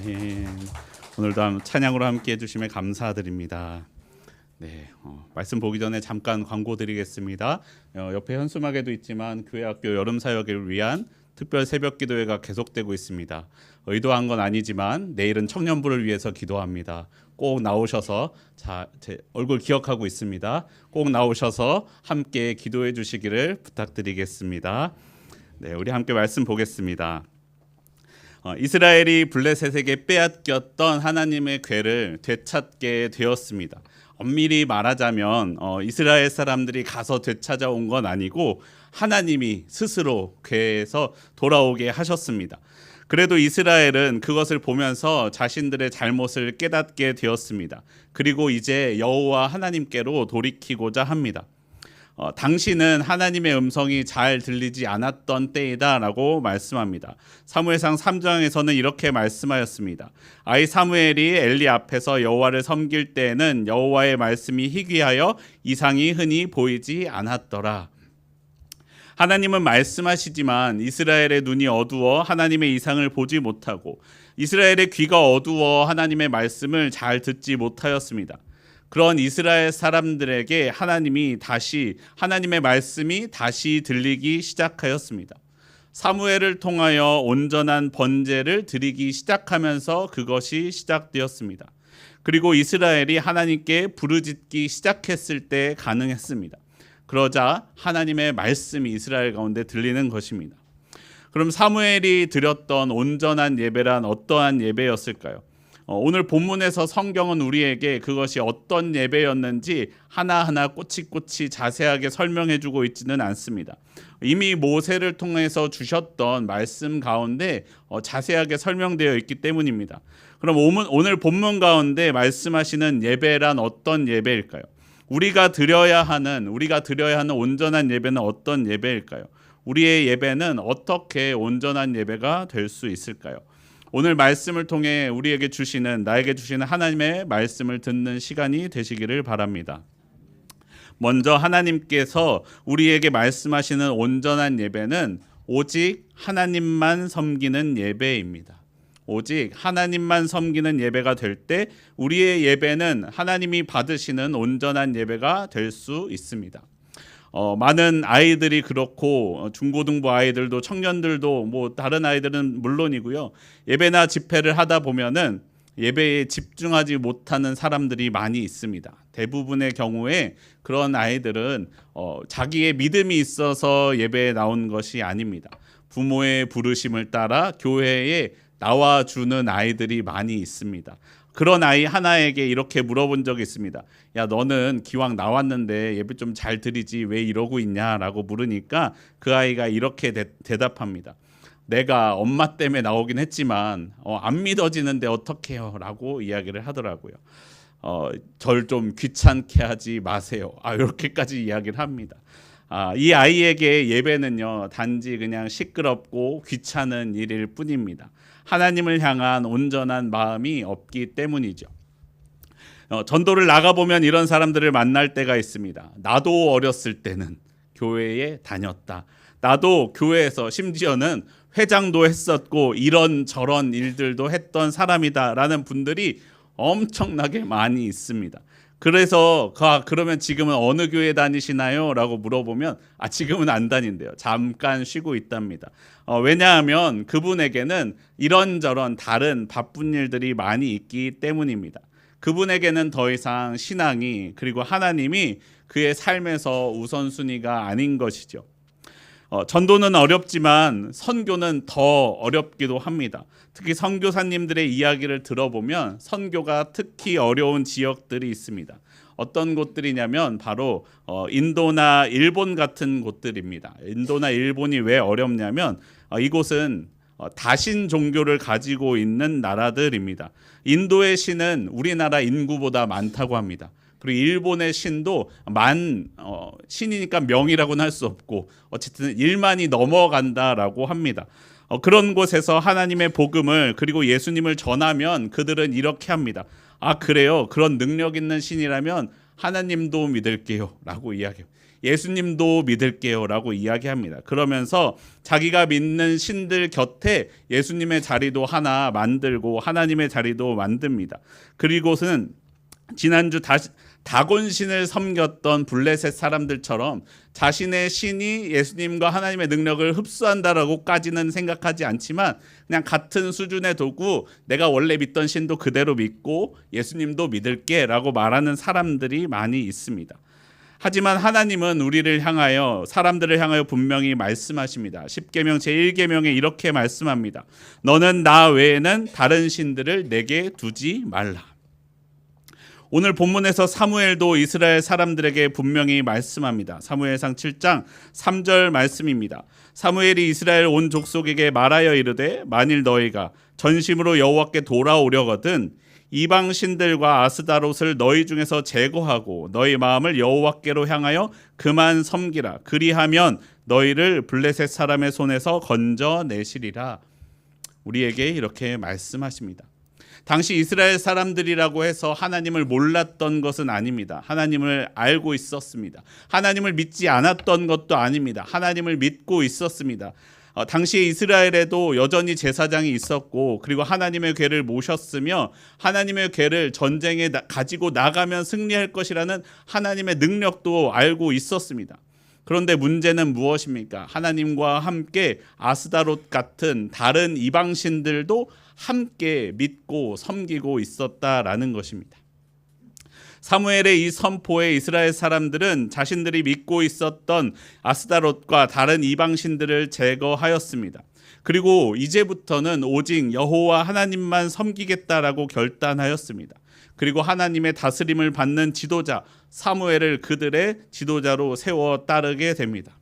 아멘. 오늘도 찬양으로 함께 해주심에 감사드립니다. 네, 말씀 보기 전에 잠깐 광고 드리겠습니다. 옆에 현수막에도 있지만 교회학교 여름사역을 위한 특별 새벽 기도회가 계속되고 있습니다. 의도한 건 아니지만 내일은 청년부를 위해서 기도합니다. 꼭 나오셔서 제 얼굴 기억하고 있습니다. 꼭 나오셔서 함께 기도해 주시기를 부탁드리겠습니다. 네, 우리 함께 말씀 보겠습니다. 이스라엘이 블레셋에게 빼앗겼던 하나님의 궤를 되찾게 되었습니다. 엄밀히 말하자면 이스라엘 사람들이 가서 되찾아온 건 아니고 하나님이 스스로 궤에서 돌아오게 하셨습니다. 그래도 이스라엘은 그것을 보면서 자신들의 잘못을 깨닫게 되었습니다. 그리고 이제 여호와 하나님께로 돌이키고자 합니다. 당신은 하나님의 음성이 잘 들리지 않았던 때이다라고 말씀합니다. 사무엘상 3장에서는 이렇게 말씀하였습니다. 아이 사무엘이 엘리 앞에서 여호와를 섬길 때에는 여호와의 말씀이 희귀하여 이상이 흔히 보이지 않았더라. 하나님은 말씀하시지만 이스라엘의 눈이 어두워 하나님의 이상을 보지 못하고 이스라엘의 귀가 어두워 하나님의 말씀을 잘 듣지 못하였습니다. 그런 이스라엘 사람들에게 하나님의 말씀이 다시 들리기 시작하였습니다. 사무엘을 통하여 온전한 번제를 드리기 시작하면서 그것이 시작되었습니다. 그리고 이스라엘이 하나님께 부르짖기 시작했을 때 가능했습니다. 그러자 하나님의 말씀이 이스라엘 가운데 들리는 것입니다. 그럼 사무엘이 드렸던 온전한 예배란 어떠한 예배였을까요? 오늘 본문에서 성경은 우리에게 그것이 어떤 예배였는지 하나하나 꼬치꼬치 자세하게 설명해주고 있지는 않습니다. 이미 모세를 통해서 주셨던 말씀 가운데 자세하게 설명되어 있기 때문입니다. 그럼 오늘 본문 가운데 말씀하시는 예배란 어떤 예배일까요? 우리가 드려야 하는 온전한 예배는 어떤 예배일까요? 우리의 예배는 어떻게 온전한 예배가 될 수 있을까요? 오늘 말씀을 통해 나에게 주시는 하나님의 말씀을 듣는 시간이 되시기를 바랍니다. 먼저 하나님께서 우리에게 말씀하시는 온전한 예배는 오직 하나님만 섬기는 예배입니다. 오직 하나님만 섬기는 예배가 될 때 우리의 예배는 하나님이 받으시는 온전한 예배가 될 수 있습니다. 많은 아이들이 그렇고 중고등부 아이들도 청년들도 다른 아이들은 물론이고요. 예배나 집회를 하다 보면은 예배에 집중하지 못하는 사람들이 많이 있습니다. 대부분의 경우에 그런 아이들은 자기의 믿음이 있어서 예배에 나온 것이 아닙니다. 부모의 부르심을 따라 교회에 나와주는 아이들이 많이 있습니다. 그런 아이 하나에게 이렇게 물어본 적이 있습니다. 야, 너는 기왕 나왔는데 예배 좀 잘 드리지 왜 이러고 있냐라고 물으니까 그 아이가 이렇게 대답합니다. 내가 엄마 때문에 나오긴 했지만 안 믿어지는데 어떡해요? 라고 이야기를 하더라고요. 절 좀 귀찮게 하지 마세요. 이렇게까지 이야기를 합니다. 이 아이에게 예배는요, 단지 그냥 시끄럽고 귀찮은 일일 뿐입니다. 하나님을 향한 온전한 마음이 없기 때문이죠. 전도를 나가보면 이런 사람들을 만날 때가 있습니다. 나도 어렸을 때는 교회에 다녔다. 나도 교회에서 심지어는 회장도 했었고 이런저런 일들도 했던 사람이다 라는 분들이 엄청나게 많이 있습니다. 그래서 그러면 지금은 어느 교회 다니시나요? 라고 물어보면 지금은 안 다닌대요. 잠깐 쉬고 있답니다. 왜냐하면 그분에게는 이런저런 다른 바쁜 일들이 많이 있기 때문입니다. 그분에게는 더 이상 신앙이 그리고 하나님이 그의 삶에서 우선순위가 아닌 것이죠. 전도는 어렵지만 선교는 더 어렵기도 합니다. 특히 선교사님들의 이야기를 들어보면 선교가 특히 어려운 지역들이 있습니다. 어떤 곳들이냐면 바로 인도나 일본 같은 곳들입니다. 인도나 일본이 왜 어렵냐면 이곳은 다신 종교를 가지고 있는 나라들입니다. 인도의 신은 우리나라 인구보다 많다고 합니다. 그리고 일본의 신도 신이니까 명이라고는 할 수 없고 어쨌든 1만이 넘어간다라고 합니다. 그런 곳에서 하나님의 복음을 그리고 예수님을 전하면 그들은 이렇게 합니다. 그래요? 그런 능력 있는 신이라면 하나님도 믿을게요 라고 이야기해요. 예수님도 믿을게요라고 이야기합니다. 그러면서 자기가 믿는 신들 곁에 예수님의 자리도 하나 만들고 하나님의 자리도 만듭니다. 그리고는 지난주 다곤신을 섬겼던 블레셋 사람들처럼 자신의 신이 예수님과 하나님의 능력을 흡수한다라고까지는 생각하지 않지만 그냥 같은 수준의 도구, 내가 원래 믿던 신도 그대로 믿고 예수님도 믿을게 라고 말하는 사람들이 많이 있습니다. 하지만 하나님은 우리를 향하여, 사람들을 향하여 분명히 말씀하십니다. 10계명 제1계명에 이렇게 말씀합니다. 너는 나 외에는 다른 신들을 내게 두지 말라. 오늘 본문에서 사무엘도 이스라엘 사람들에게 분명히 말씀합니다. 사무엘상 7장 3절 말씀입니다. 사무엘이 이스라엘 온 족속에게 말하여 이르되 만일 너희가 전심으로 여호와께 돌아오려거든 이방 신들과 아스다롯을 너희 중에서 제거하고 너희 마음을 여호와께로 향하여 그만 섬기라. 그리하면 너희를 블레셋 사람의 손에서 건져내시리라. 우리에게 이렇게 말씀하십니다. 당시 이스라엘 사람들이라고 해서 하나님을 몰랐던 것은 아닙니다. 하나님을 알고 있었습니다. 하나님을 믿지 않았던 것도 아닙니다. 하나님을 믿고 있었습니다. 당시 이스라엘에도 여전히 제사장이 있었고 그리고 하나님의 궤를 모셨으며 하나님의 궤를 전쟁에 가지고 나가면 승리할 것이라는 하나님의 능력도 알고 있었습니다. 그런데 문제는 무엇입니까? 하나님과 함께 아스다롯 같은 다른 이방신들도 함께 믿고 섬기고 있었다라는 것입니다. 사무엘의 이 선포에 이스라엘 사람들은 자신들이 믿고 있었던 아스다롯과 다른 이방신들을 제거하였습니다. 그리고 이제부터는 오직 여호와 하나님만 섬기겠다라고 결단하였습니다. 그리고 하나님의 다스림을 받는 지도자 사무엘을 그들의 지도자로 세워 따르게 됩니다.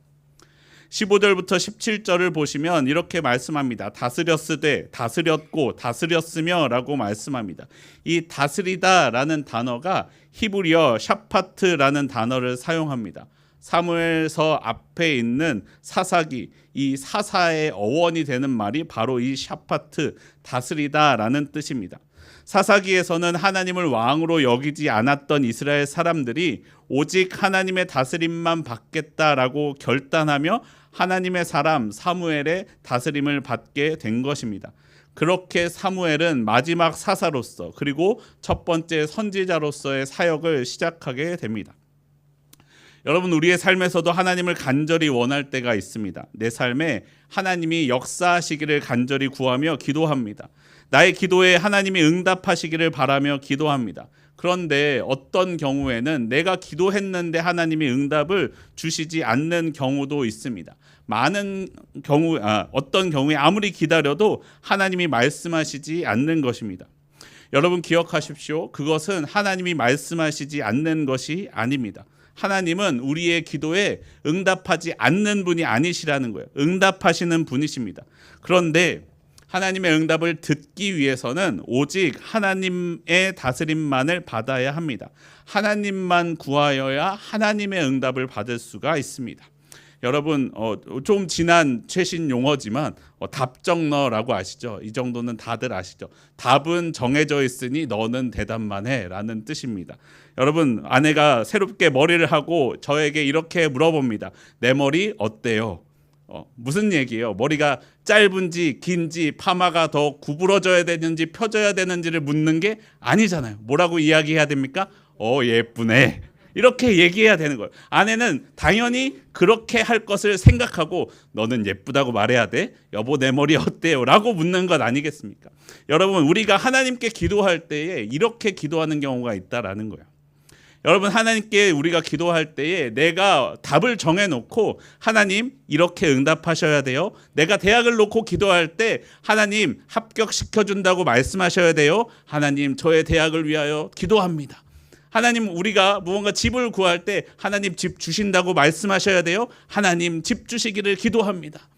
15절부터 17절을 보시면 이렇게 말씀합니다. 다스렸으되 다스렸고 다스렸으며 라고 말씀합니다. 이 다스리다라는 단어가 히브리어 샤파트라는 단어를 사용합니다. 사무엘서 앞에 있는 사사기, 이 사사의 어원이 되는 말이 바로 이 샤파트, 다스리다라는 뜻입니다. 사사기에서는 하나님을 왕으로 여기지 않았던 이스라엘 사람들이 오직 하나님의 다스림만 받겠다라고 결단하며 하나님의 사람 사무엘의 다스림을 받게 된 것입니다. 그렇게 사무엘은 마지막 사사로서 그리고 첫 번째 선지자로서의 사역을 시작하게 됩니다. 여러분, 우리의 삶에서도 하나님을 간절히 원할 때가 있습니다. 내 삶에 하나님이 역사하시기를 간절히 구하며 기도합니다. 나의 기도에 하나님이 응답하시기를 바라며 기도합니다. 그런데 어떤 경우에는 내가 기도했는데 하나님이 응답을 주시지 않는 경우도 있습니다. 어떤 경우에 아무리 기다려도 하나님이 말씀하시지 않는 것입니다. 여러분 기억하십시오. 그것은 하나님이 말씀하시지 않는 것이 아닙니다. 하나님은 우리의 기도에 응답하지 않는 분이 아니시라는 거예요. 응답하시는 분이십니다. 그런데 하나님의 응답을 듣기 위해서는 오직 하나님의 다스림만을 받아야 합니다. 하나님만 구하여야 하나님의 응답을 받을 수가 있습니다. 여러분 좀 지난 최신 용어지만 답정너라고 아시죠? 이 정도는 다들 아시죠? 답은 정해져 있으니 너는 대답만 해라는 뜻입니다. 여러분, 아내가 새롭게 머리를 하고 저에게 이렇게 물어봅니다. 내 머리 어때요? 무슨 얘기예요? 머리가 짧은지 긴지 파마가 더 구부러져야 되는지 펴져야 되는지를 묻는 게 아니잖아요. 뭐라고 이야기해야 됩니까? 예쁘네. 이렇게 얘기해야 되는 거예요. 아내는 당연히 그렇게 할 것을 생각하고 너는 예쁘다고 말해야 돼? 여보 내 머리 어때요? 라고 묻는 것 아니겠습니까? 여러분, 우리가 하나님께 기도할 때에 이렇게 기도하는 경우가 있다라는 거예요. 여러분, 하나님께 우리가 기도할 때에 내가 답을 정해놓고 하나님 이렇게 응답하셔야 돼요. 내가 대학을 놓고 기도할 때 하나님 합격시켜준다고 말씀하셔야 돼요. 하나님 저의 대학을 위하여 기도합니다. 하나님, 우리가 무언가 집을 구할 때 하나님 집 주신다고 말씀하셔야 돼요. 하나님 집 주시기를 기도합니다.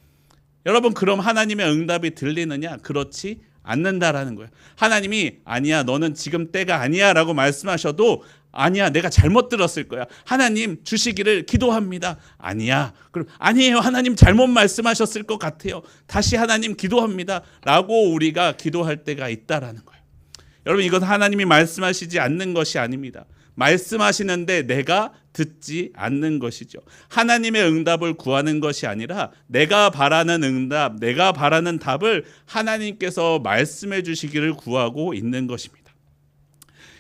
여러분, 그럼 하나님의 응답이 들리느냐? 그렇지 않는다라는 거예요. 하나님이 아니야 너는 지금 때가 아니야 라고 말씀하셔도 아니야 내가 잘못 들었을 거야. 하나님 주시기를 기도합니다. 아니야. 그럼 아니에요. 하나님 잘못 말씀하셨을 것 같아요. 다시 하나님 기도합니다. 라고 우리가 기도할 때가 있다라는 거예요. 여러분, 이건 하나님이 말씀하시지 않는 것이 아닙니다. 말씀하시는데 내가 듣지 않는 것이죠. 하나님의 응답을 구하는 것이 아니라 내가 바라는 응답, 내가 바라는 답을 하나님께서 말씀해 주시기를 구하고 있는 것입니다.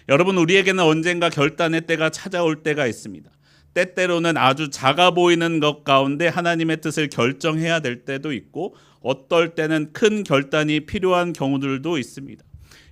여러분, 우리에게는 언젠가 결단의 때가 찾아올 때가 있습니다. 때때로는 아주 작아 보이는 것 가운데 하나님의 뜻을 결정해야 될 때도 있고, 어떨 때는 큰 결단이 필요한 경우들도 있습니다.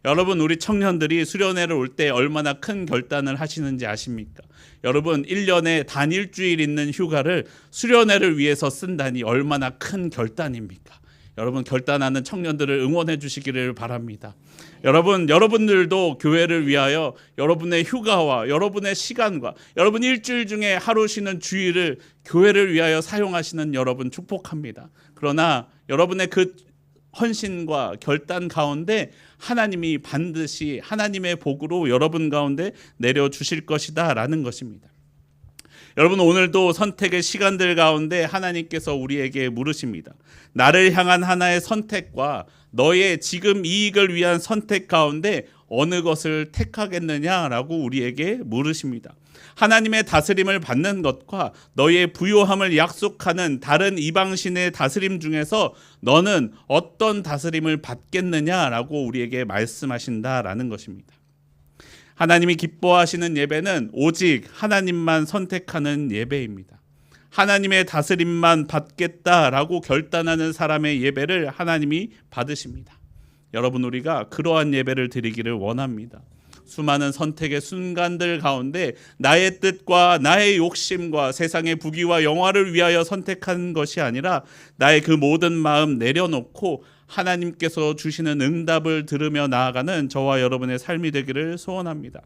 여러분, 우리 청년들이 수련회를 올 때 얼마나 큰 결단을 하시는지 아십니까? 여러분, 1년에 단 일주일 있는 휴가를 수련회를 위해서 쓴다니 얼마나 큰 결단입니까? 여러분, 결단하는 청년들을 응원해 주시기를 바랍니다. 여러분들도 교회를 위하여 여러분의 휴가와 여러분의 시간과 여러분 일주일 중에 하루 쉬는 주일을 교회를 위하여 사용하시는 여러분 축복합니다. 그러나 여러분의 그 헌신과 결단 가운데 하나님이 반드시 하나님의 복으로 여러분 가운데 내려주실 것이다 라는 것입니다. 여러분, 오늘도 선택의 시간들 가운데 하나님께서 우리에게 물으십니다. 나를 향한 하나의 선택과 너의 지금 이익을 위한 선택 가운데 어느 것을 택하겠느냐라고 우리에게 물으십니다. 하나님의 다스림을 받는 것과 너의 부요함을 약속하는 다른 이방신의 다스림 중에서 너는 어떤 다스림을 받겠느냐라고 우리에게 말씀하신다라는 것입니다. 하나님이 기뻐하시는 예배는 오직 하나님만 선택하는 예배입니다. 하나님의 다스림만 받겠다라고 결단하는 사람의 예배를 하나님이 받으십니다. 여러분, 우리가 그러한 예배를 드리기를 원합니다. 수많은 선택의 순간들 가운데 나의 뜻과 나의 욕심과 세상의 부귀와 영화를 위하여 선택한 것이 아니라 나의 그 모든 마음 내려놓고 하나님께서 주시는 응답을 들으며 나아가는 저와 여러분의 삶이 되기를 소원합니다.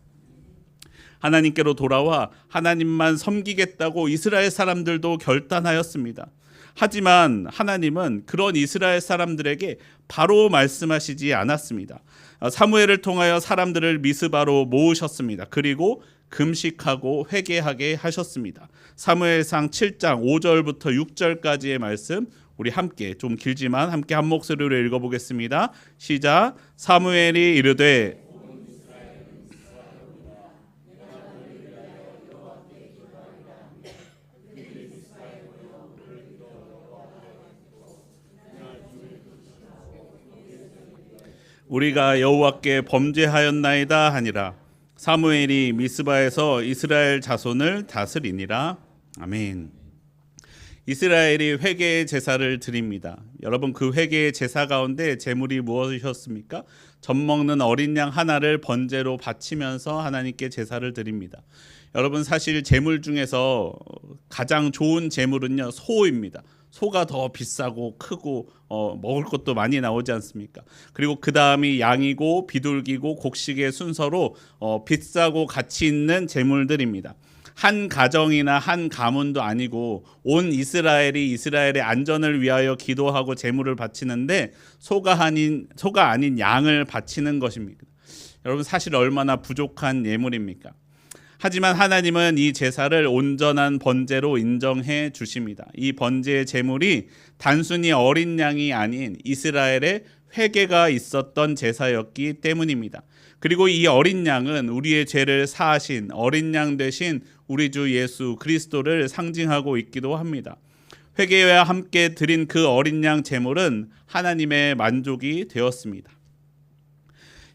하나님께로 돌아와 하나님만 섬기겠다고 이스라엘 사람들도 결단하였습니다. 하지만 하나님은 그런 이스라엘 사람들에게 바로 말씀하시지 않았습니다. 사무엘을 통하여 사람들을 미스바로 모으셨습니다. 그리고 금식하고 회개하게 하셨습니다. 사무엘상 7장 5절부터 6절까지의 말씀, 우리 함께, 좀 길지만 함께 한 목소리로 읽어보겠습니다. 시작. 사무엘이 이르되 우리가 여호와께 범죄하였나이다 하니라. 사무엘이 미스바에서 이스라엘 자손을 다스리니라. 아멘. 이스라엘이 회개의 제사를 드립니다. 여러분, 그 회개의 제사 가운데 제물이 무엇이었습니까? 젖먹는 어린 양 하나를 번제로 바치면서 하나님께 제사를 드립니다. 여러분, 사실 제물 중에서 가장 좋은 제물은요, 소입니다. 소가 더 비싸고 크고 먹을 것도 많이 나오지 않습니까? 그리고 그 다음이 양이고 비둘기고 곡식의 순서로 비싸고 가치 있는 제물들입니다. 한 가정이나 한 가문도 아니고 온 이스라엘이 이스라엘의 안전을 위하여 기도하고 제물을 바치는데 소가 아닌 양을 바치는 것입니다. 여러분, 사실 얼마나 부족한 예물입니까? 하지만 하나님은 이 제사를 온전한 번제로 인정해 주십니다. 이 번제의 제물이 단순히 어린 양이 아닌 이스라엘의 회개가 있었던 제사였기 때문입니다. 그리고 이 어린 양은 우리의 죄를 사하신 어린 양 대신 우리 주 예수 그리스도를 상징하고 있기도 합니다. 회개와 함께 드린 그 어린 양 제물은 하나님의 만족이 되었습니다.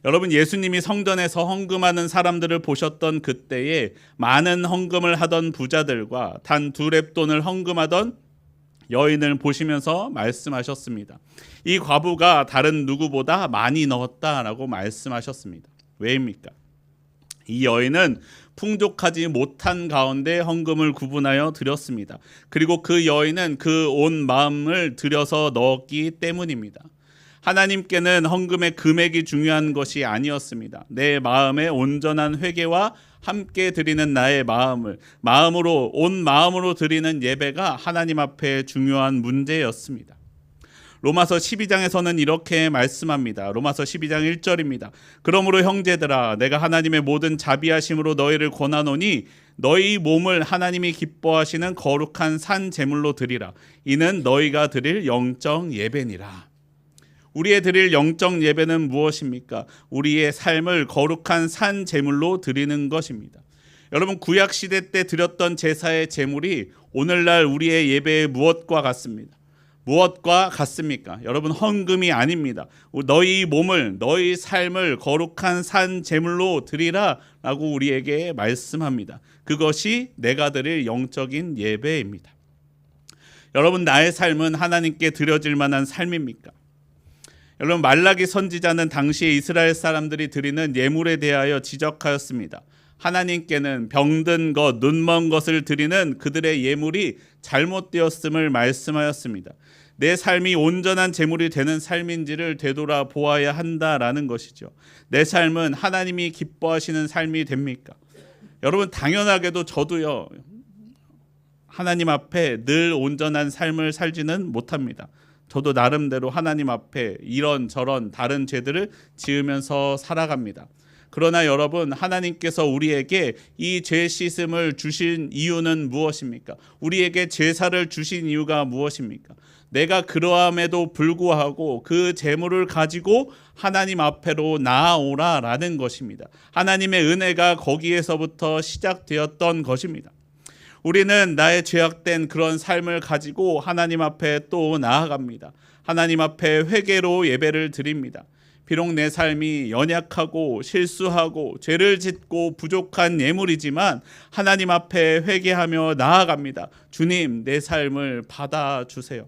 여러분, 예수님이 성전에서 헌금하는 사람들을 보셨던 그때에 많은 헌금을 하던 부자들과 단 2렙돈을 헌금하던 여인을 보시면서 말씀하셨습니다. 이 과부가 다른 누구보다 많이 넣었다라고 말씀하셨습니다. 왜입니까? 이 여인은 풍족하지 못한 가운데 헌금을 구분하여 드렸습니다. 그리고 그 여인은 그 온 마음을 들여서 넣었기 때문입니다. 하나님께는 헌금의 금액이 중요한 것이 아니었습니다. 내 마음의 온전한 회개와 함께 드리는 나의 마음으로 온 마음으로 드리는 예배가 하나님 앞에 중요한 문제였습니다. 로마서 12장에서는 이렇게 말씀합니다. 로마서 12장 1절입니다. 그러므로 형제들아, 내가 하나님의 모든 자비하심으로 너희를 권하노니 너희 몸을 하나님이 기뻐하시는 거룩한 산 제물로 드리라. 이는 너희가 드릴 영적 예배니라. 우리의 드릴 영적 예배는 무엇입니까? 우리의 삶을 거룩한 산 제물로 드리는 것입니다. 여러분, 구약 시대 때 드렸던 제사의 제물이 오늘날 우리의 예배의 무엇과 같습니다. 무엇과 같습니까? 여러분, 헌금이 아닙니다. 너희 몸을, 너희 삶을 거룩한 산 제물로 드리라 라고 우리에게 말씀합니다. 그것이 내가 드릴 영적인 예배입니다. 여러분, 나의 삶은 하나님께 드려질 만한 삶입니까? 여러분, 말라기 선지자는 당시에 이스라엘 사람들이 드리는 예물에 대하여 지적하였습니다. 하나님께는 병든 것, 눈먼 것을 드리는 그들의 예물이 잘못되었음을 말씀하였습니다. 내 삶이 온전한 제물이 되는 삶인지를 되돌아보아야 한다라는 것이죠. 내 삶은 하나님이 기뻐하시는 삶이 됩니까? 여러분, 당연하게도 저도요, 하나님 앞에 늘 온전한 삶을 살지는 못합니다. 저도 나름대로 하나님 앞에 이런저런 다른 죄들을 지으면서 살아갑니다. 그러나 여러분, 하나님께서 우리에게 이 죄 씻음을 주신 이유는 무엇입니까? 우리에게 제사를 주신 이유가 무엇입니까? 내가 그러함에도 불구하고 그 제물을 가지고 하나님 앞에로 나아오라라는 것입니다. 하나님의 은혜가 거기에서부터 시작되었던 것입니다. 우리는 나의 죄악된 그런 삶을 가지고 하나님 앞에 또 나아갑니다. 하나님 앞에 회개로 예배를 드립니다. 비록 내 삶이 연약하고 실수하고 죄를 짓고 부족한 예물이지만 하나님 앞에 회개하며 나아갑니다. 주님, 내 삶을 받아주세요.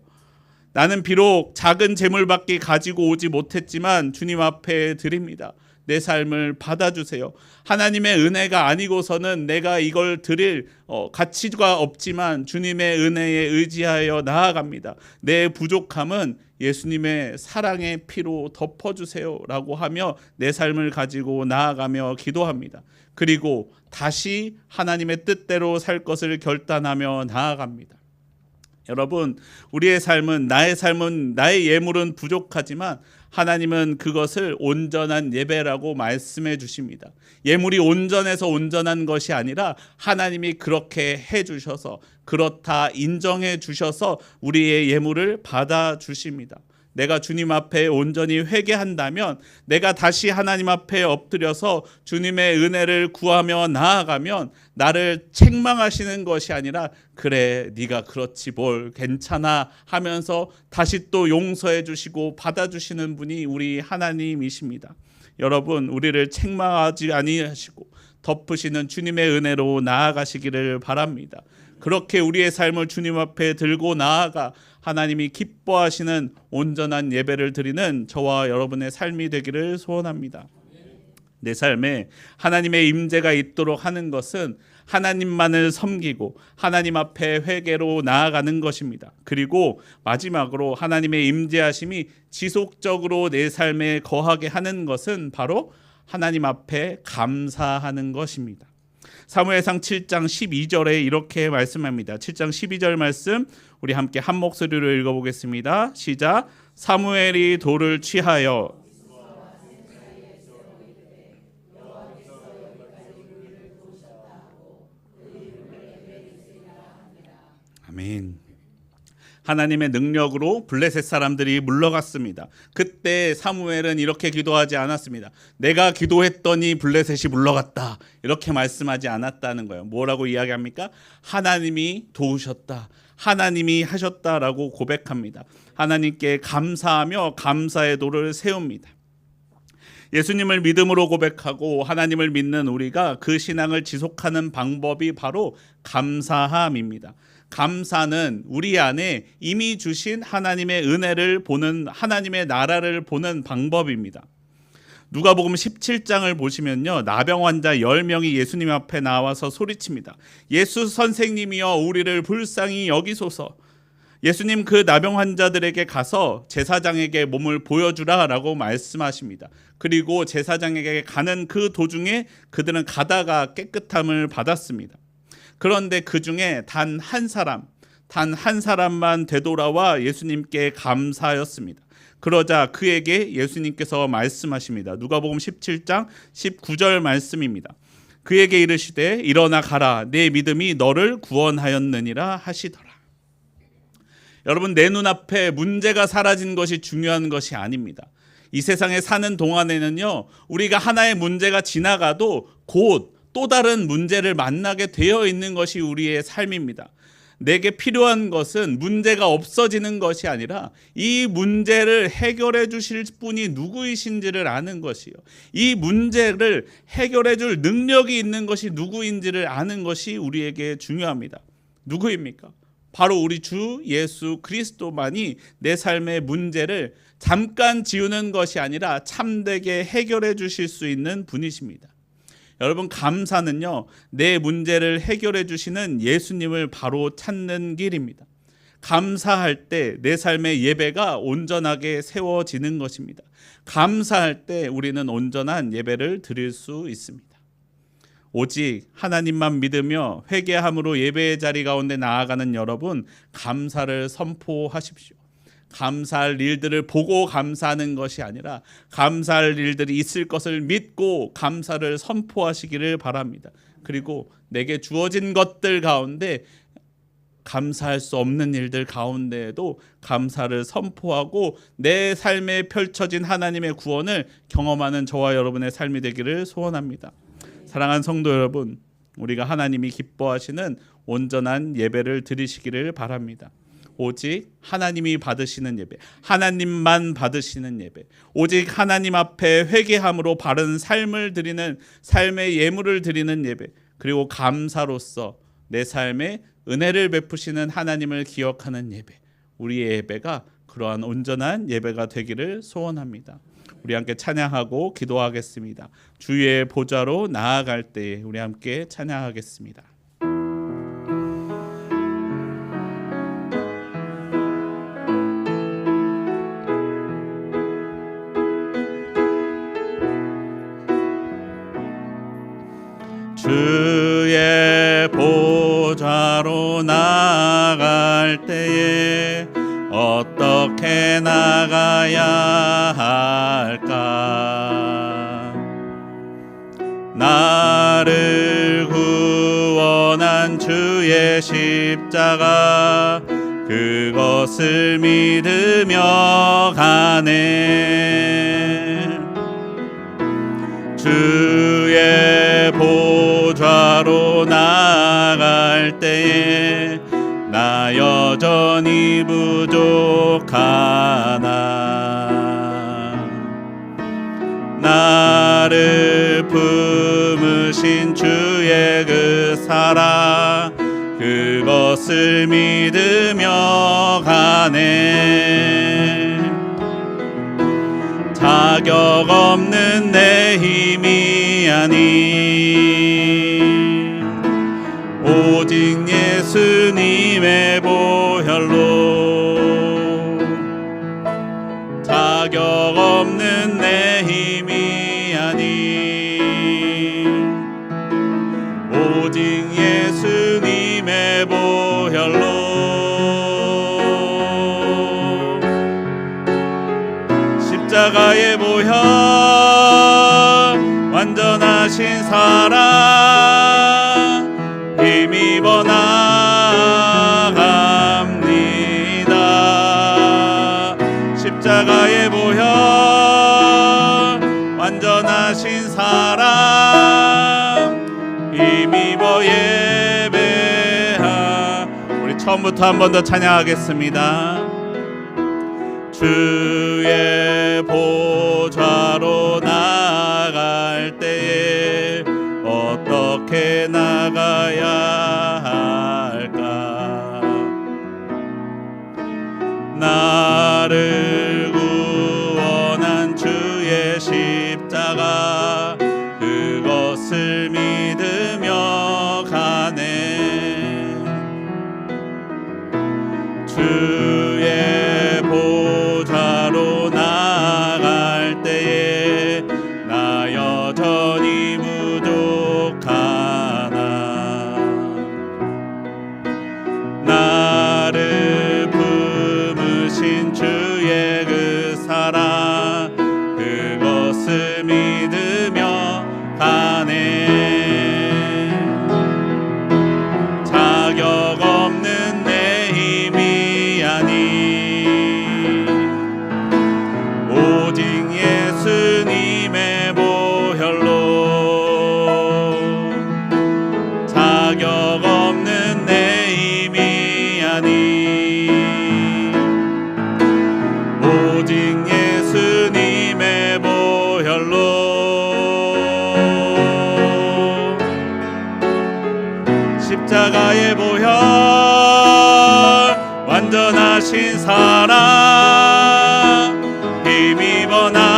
나는 비록 작은 재물밖에 가지고 오지 못했지만 주님 앞에 드립니다. 내 삶을 받아주세요. 하나님의 은혜가 아니고서는 내가 이걸 드릴 가치가 없지만 주님의 은혜에 의지하여 나아갑니다. 내 부족함은 예수님의 사랑의 피로 덮어주세요 라고 하며 내 삶을 가지고 나아가며 기도합니다. 그리고 다시 하나님의 뜻대로 살 것을 결단하며 나아갑니다. 여러분, 우리의 삶은, 나의 예물은 부족하지만 하나님은 그것을 온전한 예배라고 말씀해 주십니다. 예물이 온전해서 온전한 것이 아니라 하나님이 그렇게 해 주셔서, 그렇다 인정해 주셔서 우리의 예물을 받아 주십니다. 내가 주님 앞에 온전히 회개한다면, 내가 다시 하나님 앞에 엎드려서 주님의 은혜를 구하며 나아가면 나를 책망하시는 것이 아니라 그래, 네가 그렇지 뭘 괜찮아 하면서 다시 또 용서해 주시고 받아주시는 분이 우리 하나님이십니다. 여러분, 우리를 책망하지 아니하시고 덮으시는 주님의 은혜로 나아가시기를 바랍니다. 그렇게 우리의 삶을 주님 앞에 들고 나아가 하나님이 기뻐하시는 온전한 예배를 드리는 저와 여러분의 삶이 되기를 소원합니다. 내 삶에 하나님의 임재가 있도록 하는 것은 하나님만을 섬기고 하나님 앞에 회개로 나아가는 것입니다. 그리고 마지막으로 하나님의 임재하심이 지속적으로 내 삶에 거하게 하는 것은 바로 하나님 앞에 감사하는 것입니다. 사무엘상 7장 12절에 이렇게 말씀합니다. 7장 12절 말씀 우리 함께 한 목소리로 읽어보겠습니다. 시작. 사무엘이 돌을 취하여 아멘. 하나님의 능력으로 블레셋 사람들이 물러갔습니다. 그때 사무엘은 이렇게 기도하지 않았습니다. 내가 기도했더니 블레셋이 물러갔다, 이렇게 말씀하지 않았다는 거예요. 뭐라고 이야기합니까? 하나님이 도우셨다, 하나님이 하셨다라고 고백합니다. 하나님께 감사하며 감사의 돌을 세웁니다. 예수님을 믿음으로 고백하고 하나님을 믿는 우리가 그 신앙을 지속하는 방법이 바로 감사함입니다. 감사는 우리 안에 이미 주신 하나님의 은혜를 보는, 하나님의 나라를 보는 방법입니다. 누가복음 17장을 보시면요, 나병 환자 10명이 예수님 앞에 나와서 소리칩니다. 예수 선생님이여, 우리를 불쌍히 여기소서. 예수님 그 나병 환자들에게 가서 제사장에게 몸을 보여주라 라고 말씀하십니다. 그리고 제사장에게 가는 그 도중에 그들은 가다가 깨끗함을 받았습니다. 그런데 그 중에 단 한 사람만 되돌아와 예수님께 감사하였습니다. 그러자 그에게 예수님께서 말씀하십니다. 누가복음 17장 19절 말씀입니다. 그에게 이르시되 일어나 가라, 내 믿음이 너를 구원하였느니라 하시더라. 여러분, 내 눈앞에 문제가 사라진 것이 중요한 것이 아닙니다. 이 세상에 사는 동안에는요, 우리가 하나의 문제가 지나가도 곧 또 다른 문제를 만나게 되어 있는 것이 우리의 삶입니다. 내게 필요한 것은 문제가 없어지는 것이 아니라 이 문제를 해결해 주실 분이 누구이신지를 아는 것이요. 이 문제를 해결해 줄 능력이 있는 것이 누구인지를 아는 것이 우리에게 중요합니다. 누구입니까? 바로 우리 주 예수 그리스도만이 내 삶의 문제를 잠깐 지우는 것이 아니라 참되게 해결해 주실 수 있는 분이십니다. 여러분, 감사는요, 내 문제를 해결해 주시는 예수님을 바로 찾는 길입니다. 감사할 때 내 삶의 예배가 온전하게 세워지는 것입니다. 감사할 때 우리는 온전한 예배를 드릴 수 있습니다. 오직 하나님만 믿으며 회개함으로 예배의 자리 가운데 나아가는 여러분, 감사를 선포하십시오. 감사할 일들을 보고 감사하는 것이 아니라 감사할 일들이 있을 것을 믿고 감사를 선포하시기를 바랍니다. 그리고 내게 주어진 것들 가운데 감사할 수 없는 일들 가운데에도 감사를 선포하고 내 삶에 펼쳐진 하나님의 구원을 경험하는 저와 여러분의 삶이 되기를 소원합니다. 사랑하는 성도 여러분, 우리가 하나님이 기뻐하시는 온전한 예배를 드리시기를 바랍니다. 오직 하나님이 받으시는 예배, 하나님만 받으시는 예배, 오직 하나님 앞에 회개함으로 바른 삶을 드리는 삶의 예물을 드리는 예배, 그리고 감사로서 내 삶에 은혜를 베푸시는 하나님을 기억하는 예배, 우리의 예배가 그러한 온전한 예배가 되기를 소원합니다. 우리 함께 찬양하고 기도하겠습니다. 주의 보좌로 나아갈 때에 우리 함께 찬양하겠습니다. 주의 보좌로 나아갈 때에 어떻게 나가야 할까? 나를 구원한 주의 십자가, 그것을 믿으며 가네. 주의 보좌로 나아갈 때에 나 여전히 부족하나. 나를 품으신 주의 그 사랑, 그것을 믿으며 가네. 자격 없는 내 힘이 아닌 오직 예수님의 보혈로, 자격 없는 내 힘이 아닌 오직 예수님의 보혈로, 십자가의 보혈, 완전하신 사랑 힘입어 나갑니다. 십자가의 보혈, 완전하신 사랑 힘입어 예배하. 우리 처음부터 한 번 더 찬양하겠습니다. 주의 보좌로 나아갈 때에 어떻게 나가야 할까? 나를 구원한 주의 십자가, 그것을 믿으며 가네. 주의 보좌로 나아갈 때에 나 여전히 부족하나. 나를 품으신 주의 그 사랑, 그것을 믿으며 가네. 자격 없는 내 힘이 아닌 오직 예수님의 보혈로, 완전하신 사랑 힘입어 나갑니다.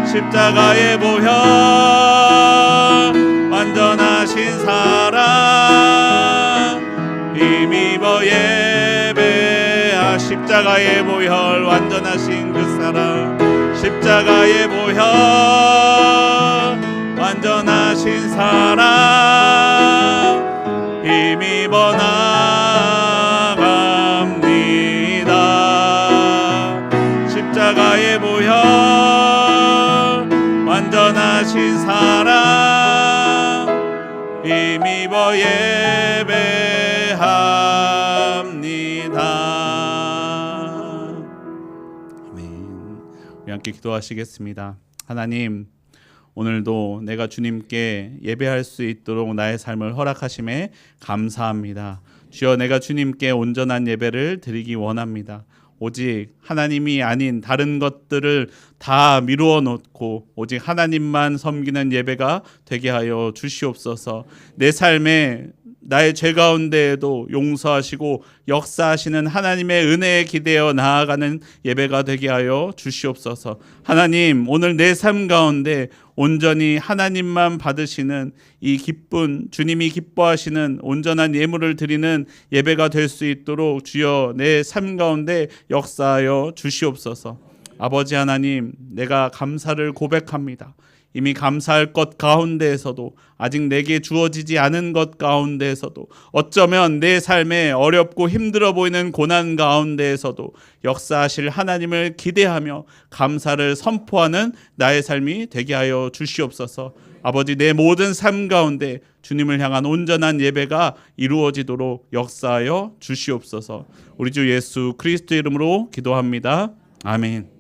십자가의 보혈 완전하신 사랑 힘입어 예배하. 십자가의 보혈 완전하신 그 사랑, 십자가의 보혈 완전하신 사랑 힘입어 나갑니다. 십자가의 보혈 완전하신 사랑 힘입어 예배합니다. 아멘. 우리 함께 기도하시겠습니다. 하나님, 오늘도 내가 주님께 예배할 수 있도록 나의 삶을 허락하심에 감사합니다. 주여, 내가 주님께 온전한 예배를 드리기 원합니다. 오직 하나님이 아닌 다른 것들을 다 미루어 놓고 오직 하나님만 섬기는 예배가 되게 하여 주시옵소서. 내 삶에 나의 죄 가운데에도 용서하시고 역사하시는 하나님의 은혜에 기대어 나아가는 예배가 되게 하여 주시옵소서. 하나님, 오늘 내 삶 가운데 온전히 하나님만 받으시는 이 기쁜, 주님이 기뻐하시는 온전한 예물을 드리는 예배가 될 수 있도록 주여 내 삶 가운데 역사하여 주시옵소서. 아버지 하나님, 내가 감사를 고백합니다. 이미 감사할 것 가운데에서도, 아직 내게 주어지지 않은 것 가운데에서도, 어쩌면 내 삶에 어렵고 힘들어 보이는 고난 가운데에서도 역사하실 하나님을 기대하며 감사를 선포하는 나의 삶이 되게 하여 주시옵소서. 아버지, 내 모든 삶 가운데 주님을 향한 온전한 예배가 이루어지도록 역사하여 주시옵소서. 우리 주 예수 그리스도의 이름으로 기도합니다. 아멘.